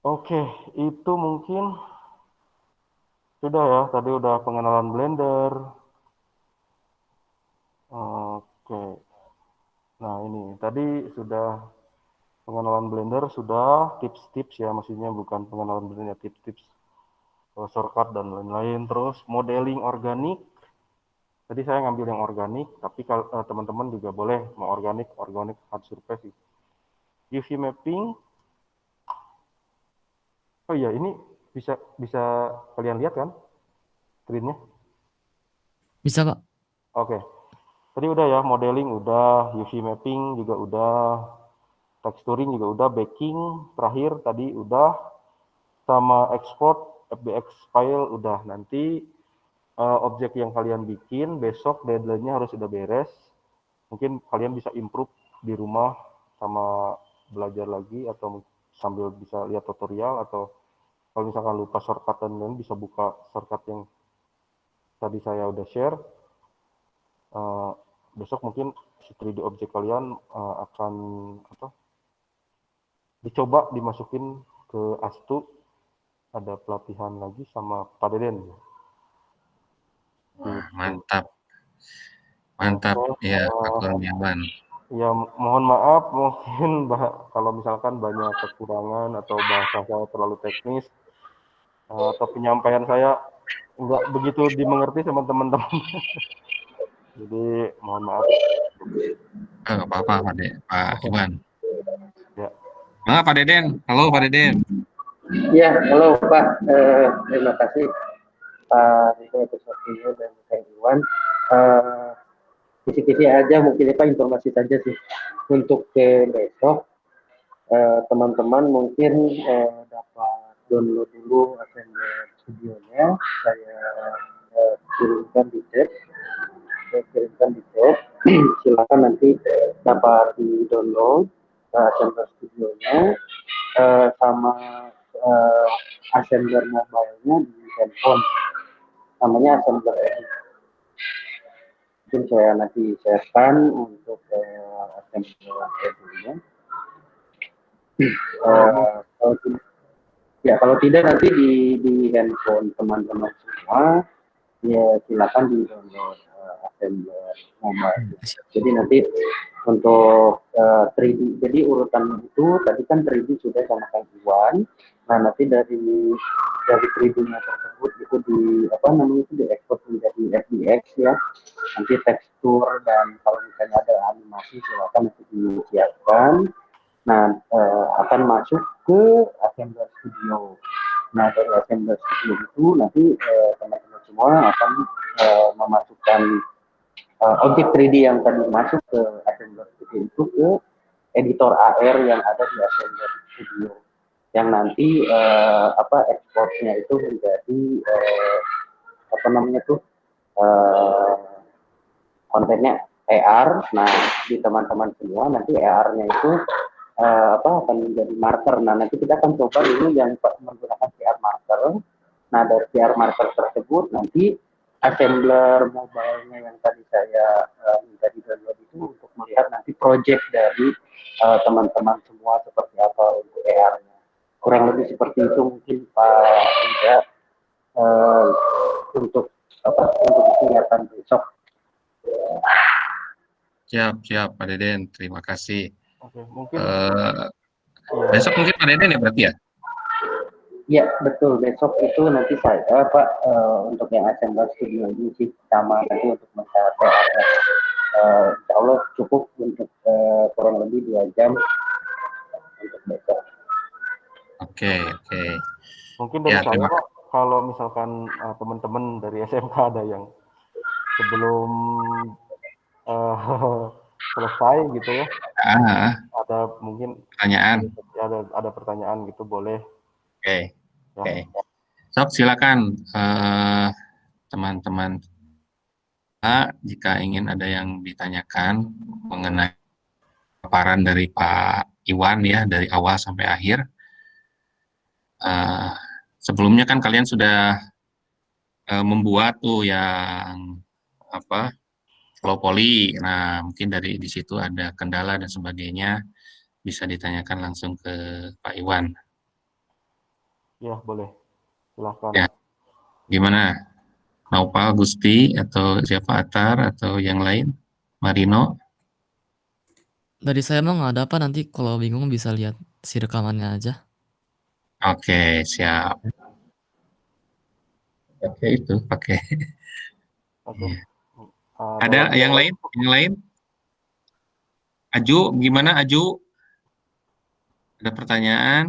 Oke, itu mungkin sudah ya. Tadi udah pengenalan Blender. Oke. Nah, ini tadi sudah pengenalan Blender, sudah tips-tips ya, maksudnya bukan pengenalan Blender, tips-tips shortcut dan lain-lain. Terus modeling organik. Tadi saya ngambil yang organik, tapi kalau teman-teman juga boleh mau organik, organik hard surface sih. UV mapping. Oh iya, ini bisa bisa kalian lihat kan screen-nya? Bisa kok. Oke. Tadi udah ya, modeling udah, UV mapping juga udah, texturing juga udah, baking terakhir tadi udah, sama export FBX file udah. Nanti objek yang kalian bikin besok deadline-nya harus sudah beres. Mungkin kalian bisa improve di rumah sama belajar lagi atau sambil bisa lihat tutorial, atau kalau misalkan lupa shortcut dan lain bisa buka shortcut yang tadi saya udah share. Eh, Besok mungkin 3D objek kalian akan apa, dicoba dimasukin ke Astu, ada pelatihan lagi sama Pak Deden Wah, gitu. mantap. Mantap Oke, ya Pak Kurniawan. ya mohon maaf mungkin kalau misalkan banyak kekurangan atau bahasa saya terlalu teknis, atau penyampaian saya nggak begitu dimengerti sama teman-teman. Jadi mohon maaf. Nggak apa-apa Pak Iwan. Ya, Mangga Pak Deden. Halo Pak Deden. Ya, halo Pak. Terima kasih Pak Riko atas waktunya dan Kang Iwan. Eh, Kisi-kisi aja mungkin Pak informasi saja sih untuk ke besok teman-teman mungkin dapat download dulu Assembler studionya. Saya kirimkan di chat. Saya kirimkan di chat. Silakan nanti dapat di download Assembler studionya sama uh, assembler mobile-nya di handphone, namanya assembler edit. Mungkin saya nanti sharekan untuk assembler editnya. kalau Kalau tidak, ya kalau tidak nanti di handphone teman-teman semua ya silakan di download assembler mobile. Jadi nanti untuk 3D, jadi urutan itu tadi kan 3D sudah sama Kang Iwan. Nah nanti dari 3D-nya tersebut itu di apa namanya itu diekspor menjadi FBX ya. Nanti tekstur dan kalau misalnya ada animasi silakan nanti disiapkan. Nah akan masuk ke Assembler Studio. Nah dari Assembler Studio itu nanti teman-teman semua akan memasukkan objek 3D yang tadi masuk ke Assembler Studio itu ke editor AR yang ada di Assembler Studio yang nanti ekspornya itu menjadi apa namanya tuh eh, kontennya AR. Nah di teman-teman semua nanti AR-nya itu akan menjadi marker. Nah nanti kita akan coba dulu yang menggunakan VR marker. Nah dari VR marker tersebut nanti assembler mobile-nya yang tadi saya minta di download itu untuk melihat nanti project dari teman-teman semua seperti apa untuk AR-nya. Kurang lebih seperti itu mungkin Pak Ida uh, untuk untuk kegiatan besok. Siap, siap Pak Deden. Terima kasih. oke, mungkin Eh, Besok ya. mungkin Pak Deden ya berarti ya? Ya betul, besok itu nanti saya Pak untuk yang assembler studio ini sih sama nanti untuk masalah PR-nya. Insya Allah cukup untuk kurang lebih 2 jam untuk besok. Oke, oke. Mungkin Ya, dari saya terima Pak, kasih. kalau misalkan teman-teman dari SMK ada yang sebelum uh, selesai gitu ya, Ah, ada mungkin pertanyaan. ada pertanyaan gitu boleh Oke, oke. ya. Sok silakan teman-teman jika ingin ada yang ditanyakan mengenai paparan dari Pak Iwan ya dari awal sampai akhir. Eh, Sebelumnya kan kalian sudah membuat tuh yang apa flow poly. Nah, mungkin dari di situ ada kendala dan sebagainya bisa ditanyakan langsung ke Pak Iwan. Ya, boleh. Silahkan. Ya, gimana? Naupal, Gusti, atau siapa, Atar, atau yang lain? Marino? Dari saya mah nggak ada apa, nanti kalau bingung bisa lihat si rekamannya aja. Oke, siap. Oke, itu pakai. Oke. Iya. Ada Ada lagi yang yang lain? lain? Yang lain? Aju, gimana Aju? Ada pertanyaan?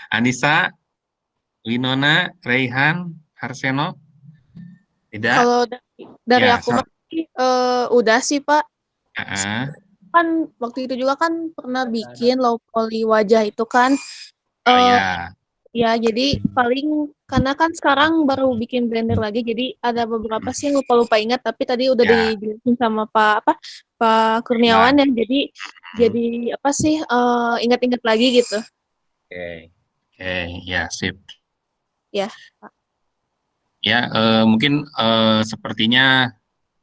Anissa, Winona, Raihan, Harseno? Tidak? Kalau dari Ya, aku mah udah sih Pak. ah, Kan waktu itu juga kan pernah bikin low poly wajah itu kan. eh ya. ya jadi paling karena kan sekarang baru bikin blender lagi, jadi ada beberapa sih yang lupa-lupa ingat, tapi tadi udah Ya, dijelasin sama Pak Kurniawan Iwan. ya. Jadi apa sih ingat-ingat lagi gitu. Oke. Oke, ya, sip. Ya. Ya, mungkin sepertinya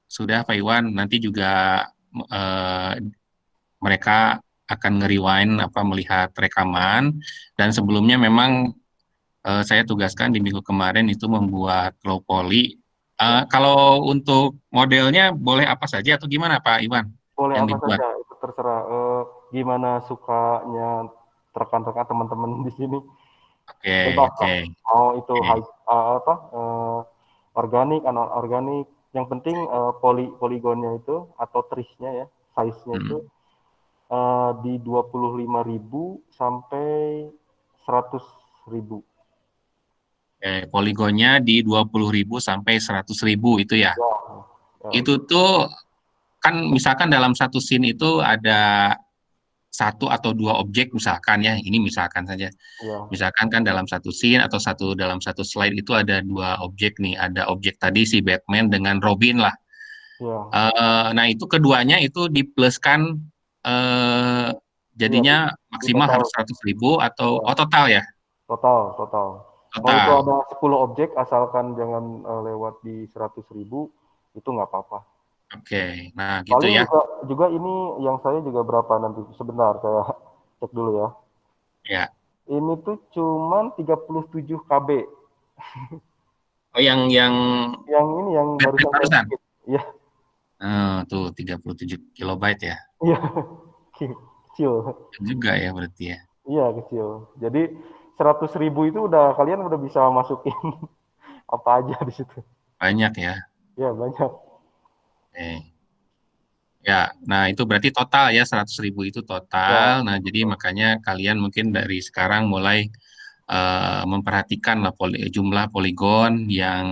sudah Pak Iwan, nanti juga eh, mereka akan nge-rewind apa melihat rekaman, dan sebelumnya memang saya tugaskan di minggu kemarin itu membuat low poly. Kalau untuk modelnya boleh apa saja atau gimana Pak Iwan Boleh yang apa dibuat? saja, itu terserah. Gimana sukanya rekan-rekan teman-teman di sini. Oke, Bebas oke, lah. Mau itu oke. organik, anorganik. Yang penting poligonnya itu atau trisnya ya, size-nya itu Hmm. di 25.000 sampai 100.000. Poligonnya di 20.000 sampai 100.000 itu ya. Ya, ya, Itu tuh kan misalkan dalam satu scene itu ada satu atau dua objek misalkan ya, ini misalkan saja. ya, Misalkan kan dalam satu scene atau dalam satu slide itu ada dua objek nih, ada objek tadi si Batman dengan Robin lah. ya, Nah itu keduanya itu dipluskan eh, iya jadinya di maksimal total, harus 100.000 atau ya, total ya, total. Kalau itu total. ada 10 objek, asalkan jangan lewat di 100.000, itu nggak apa-apa. Oke, nah gitu Paling ya. juga ini yang saya juga berapa nanti, sebentar saya cek dulu ya. Ya. Ini tuh cuman 37 KB. Oh yang Yang ini yang Batman barusan saya barusan. bikin. Iya, Tuh 37 kilobyte ya. iya, kecil. Juga ya berarti ya. Iya, kecil. Jadi 100.000 itu kalian udah bisa masukin apa aja di situ. Banyak ya. Iya, banyak. Oke. Ya, nah itu berarti total ya 100.000 itu Ya, total. Nah jadi betul. makanya kalian mungkin dari sekarang mulai memperhatikan lah jumlah poligon yang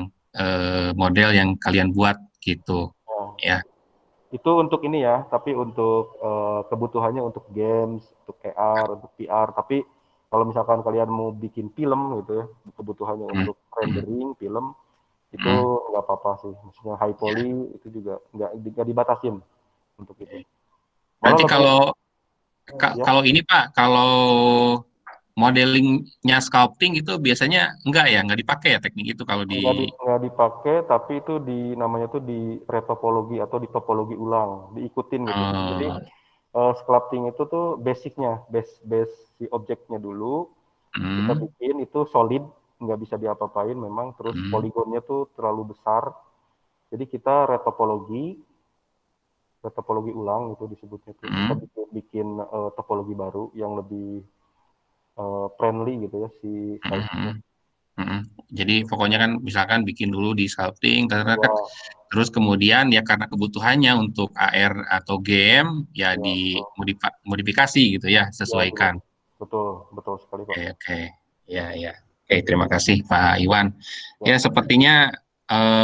model yang kalian buat gitu Ya. ya. Itu untuk ini ya, tapi untuk kebutuhannya untuk games, untuk AR, untuk VR. Tapi kalau misalkan kalian mau bikin film gitu ya, kebutuhannya Hmm, untuk hmm, rendering film, itu hmm. nggak apa-apa sih. Maksudnya high Ya. poly itu juga nggak dibatasin untuk itu. Malah Nanti lebih, ya, kalau ini Pak, kalau modelingnya sculpting itu biasanya enggak ya, enggak dipakai ya teknik itu kalau di nggak dipakai, tapi itu namanya tuh di retopologi atau di topologi ulang, diikutin gitu. Jadi eh, sculpting itu tuh basicnya, base si objeknya dulu, kita hmm, bikin itu solid, nggak bisa diapa-apain memang, terus hmm, poligonnya tuh terlalu besar, jadi kita retopologi ulang itu disebutnya tuh, kita hmm, bikin topologi baru yang lebih friendly gitu ya si hmm, size-nya. hmm. Mm-mm. Jadi pokoknya kan misalkan bikin dulu di sculpting, Ya, terus kemudian ya karena kebutuhannya untuk AR atau game ya ya, betul. dimodifikasi gitu ya, Ya, betul. sesuaikan. Betul, betul sekali Pak. Oke, oke. Ya, ya. Oke, terima kasih Pak Iwan. Ya, Ya, sepertinya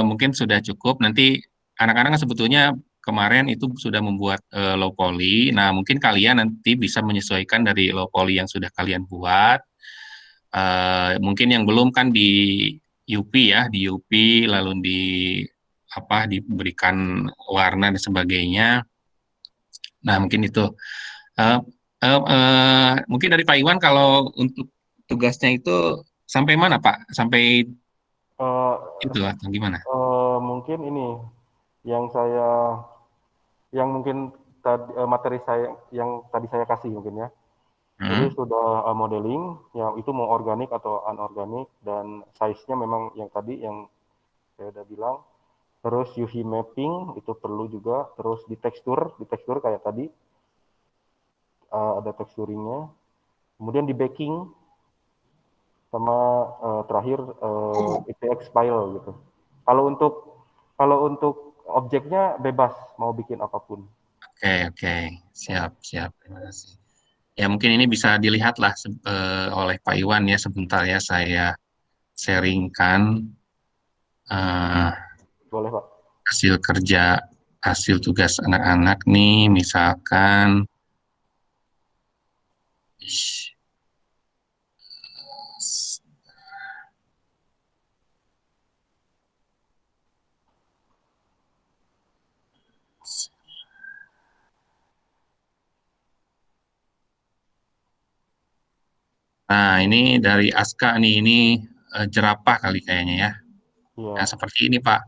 mungkin sudah cukup. Nanti anak-anak kan sebetulnya kemarin itu sudah membuat low poly. Nah, mungkin kalian nanti bisa menyesuaikan dari low poly yang sudah kalian buat. Mungkin yang belum kan di UP ya, di UP lalu di apa diberikan warna dan sebagainya. Nah, mungkin itu. Eh, Mungkin dari Pak Iwan kalau untuk tugasnya itu sampai mana Pak? Sampai eh, itu atau gimana? mungkin ini yang mungkin tadi materi saya yang tadi saya kasih mungkin ya. Jadi Hmm. sudah modeling, yang itu mau organik atau anorganik, dan size-nya memang yang tadi yang saya udah bilang. Terus UV mapping itu perlu juga. Terus di tekstur kayak tadi ada teksturingnya. Kemudian di baking sama terakhir EPX file gitu. Kalau untuk objeknya bebas mau bikin apapun. Oke, siap, siap. Terima kasih. Ya mungkin ini bisa dilihatlah oleh Pak Iwan ya sebentar ya saya sharingkan eh, Boleh Pak? hasil kerja, hasil tugas anak-anak nih, misalkan, ish, nah ini dari Aska nih, ini jerapah kali kayaknya ya. Nah Iya. seperti ini Pak.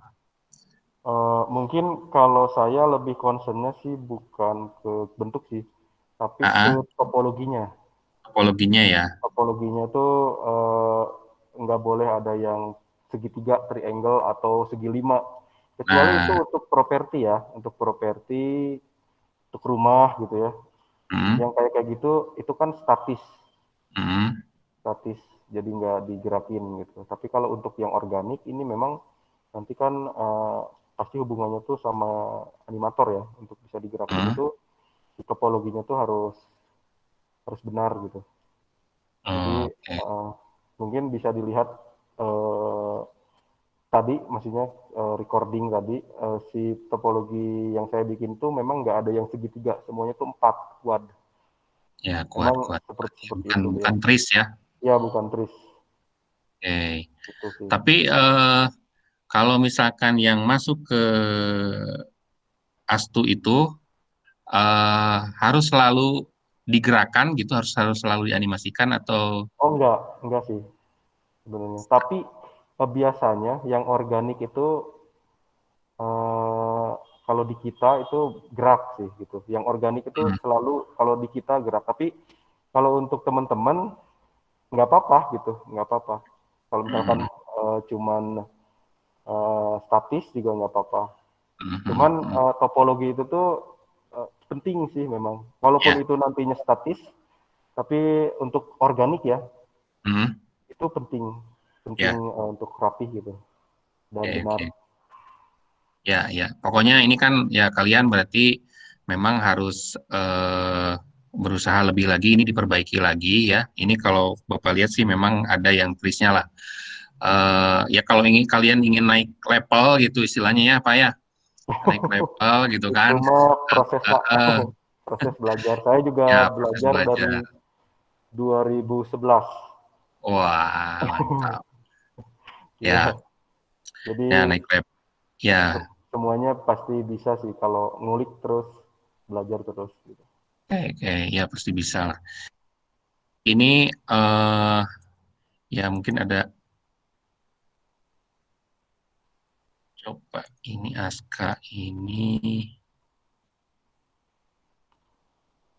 Mungkin kalau saya lebih concernnya sih bukan ke bentuk sih, tapi ke AA, topologinya. topologinya ya. Topologinya tuh nggak boleh ada yang segitiga, triangle, atau segi lima. Kecuali itu Nah, untuk properti ya, untuk properti, untuk rumah gitu ya. hmm, Yang kayak gitu, itu kan statis, hmm, statis, jadi nggak digerakin gitu. Tapi kalau untuk yang organik, ini memang nanti kan pasti hubungannya tuh sama animator ya, untuk bisa digerakin hmm. itu, topologinya tuh harus benar gitu. Jadi Oke. mungkin bisa dilihat eh, tadi, maksudnya recording tadi, si topologi yang saya bikin tuh memang nggak ada yang segitiga, semuanya tuh 4 quad. Ya, kuat, Memang kuat, kuat. seperti Ya, seperti bukan, itu ya. bukan tris ya. Ya bukan tris Oke. itu sih. Tapi kalau misalkan yang masuk ke Astu itu harus selalu digerakkan gitu, harus harus selalu dianimasikan atau Oh enggak sih sebenarnya. Tapi biasanya yang organik itu eh, kalau di kita itu gerak sih gitu. Yang organik itu hmm, selalu kalau di kita gerak. Tapi kalau untuk teman-teman nggak apa-apa gitu, nggak apa-apa. Kalau misalkan hmm, cuman statis juga nggak apa-apa. hmm, hmm, Cuman hmm. topologi itu tuh penting sih memang. Walaupun Ya, itu nantinya statis, tapi untuk organik ya hmm, itu penting, penting ya, untuk rapih gitu dan oke, benar. oke. Ya, ya. Pokoknya ini kan ya kalian berarti memang harus berusaha lebih lagi, ini diperbaiki lagi ya. Ini kalau Bapak lihat sih memang ada yang trisnya lah. Ya kalau ingin kalian ingin naik level gitu istilahnya ya Pak ya, naik level gitu Itu kan. mah Eh, proses eh, Pak, eh, proses belajar. Saya juga ya proses belajar dari belajar. 2011. Wah, mantap. Iya, Ya, jadi ya naik level. Ya, semuanya pasti bisa sih kalau ngulik terus, belajar terus gitu. oke, oke, ya pasti bisa lah. Ini ya mungkin ada coba ini Aska ini.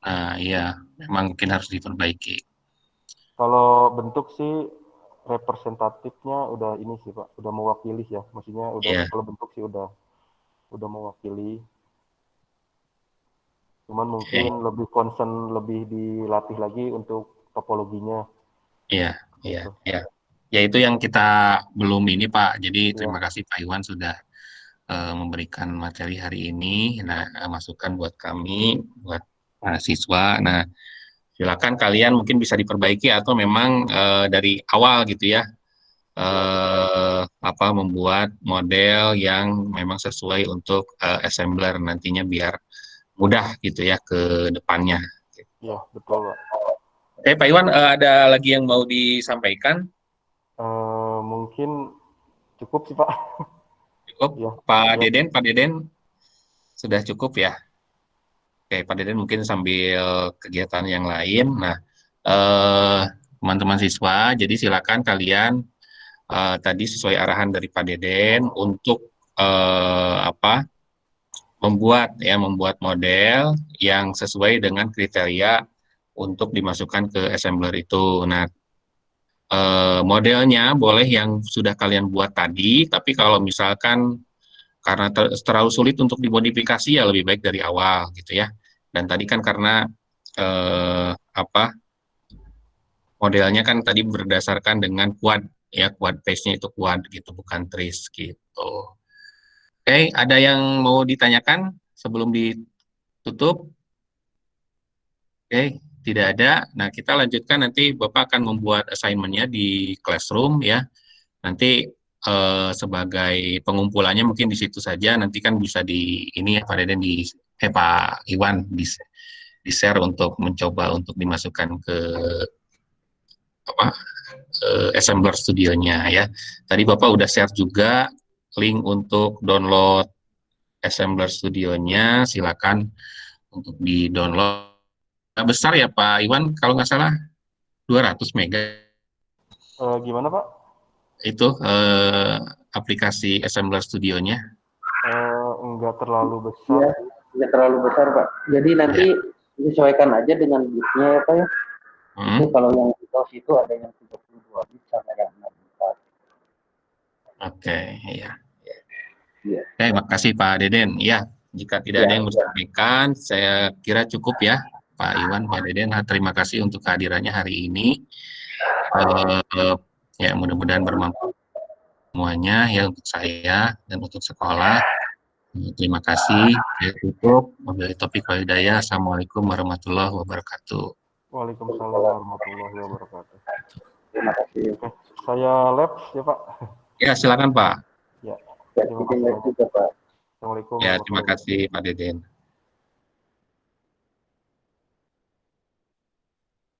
Nah, iya, memang mungkin harus diperbaiki. Kalau bentuk sih representatifnya udah ini sih Pak, udah mewakili ya. Maksudnya udah, Iya, kalau bentuk sih udah mewakili. Cuman mungkin oke. lebih concern, lebih dilatih lagi untuk topologinya Iya, iya, gitu. iya. Ya itu yang kita belum ini Pak. Jadi terima Ya, kasih Pak Iwan sudah memberikan materi hari ini. Nah, masukan buat kami, buat mahasiswa. Nah, silakan kalian mungkin bisa diperbaiki atau memang dari awal gitu ya, apa membuat model yang memang sesuai untuk assembler nantinya biar mudah gitu ya ke depannya. ya betul Pak. Oke, Pak Iwan, ada lagi yang mau disampaikan? Mungkin cukup sih Pak. Cukup, Ya, ya. Pak Deden sudah cukup ya. Oke, Pak Deden mungkin sambil kegiatan yang lain. Nah, eh, teman-teman siswa, jadi silakan kalian tadi sesuai arahan dari Pak Deden untuk apa membuat model yang sesuai dengan kriteria untuk dimasukkan ke assembler itu. Nah, modelnya boleh yang sudah kalian buat tadi, tapi kalau misalkan karena terlalu sulit untuk dimodifikasi ya lebih baik dari awal gitu ya. Dan tadi kan karena modelnya kan tadi berdasarkan dengan quad ya, quad face-nya itu quad gitu, bukan tris gitu. Oke, ada yang mau ditanyakan sebelum ditutup? Oke, tidak ada. Nah, kita lanjutkan nanti Bapak akan membuat assignment-nya di Classroom ya. Nanti sebagai pengumpulannya mungkin di situ saja. Nanti kan bisa di ini ya Pak Deden Pak Iwan di share untuk mencoba untuk dimasukkan ke Assembler Studio-nya ya. Tadi Bapak udah share juga link untuk download Assembler Studio-nya. Silakan untuk di-download. Besar ya Pak Iwan, kalau nggak salah 200 mega. Gimana Pak? Itu aplikasi Assembler Studio-nya. Enggak terlalu besar. Iya, enggak terlalu besar Pak. Jadi nanti disesuaikan aja dengan bitnya ya Pak ya. Itu kalau yang Windows itu ada yang 32 bit sama yang 64. Oke, iya. Iya. Oke, makasih Pak Deden. Ya, jika tidak ada yang mau disampaikan, saya kira cukup ya Pak Iwan, Pak Deden. Terima kasih untuk kehadirannya hari ini. Ya, mudah-mudahan bermanfaat semuanya ya untuk saya dan untuk sekolah. Terima kasih. Saya tutup. Wabillahi taufiq wal hidayah. Assalamualaikum warahmatullahi wabarakatuh. Waalaikumsalam warahmatullahi wabarakatuh. Terima kasih. Oke, saya labs ya Pak. Ya, silakan Pak. Ya, Ya, terima kasih juga Pak. Assalamualaikum. Ya, terima kasih Pak Deden.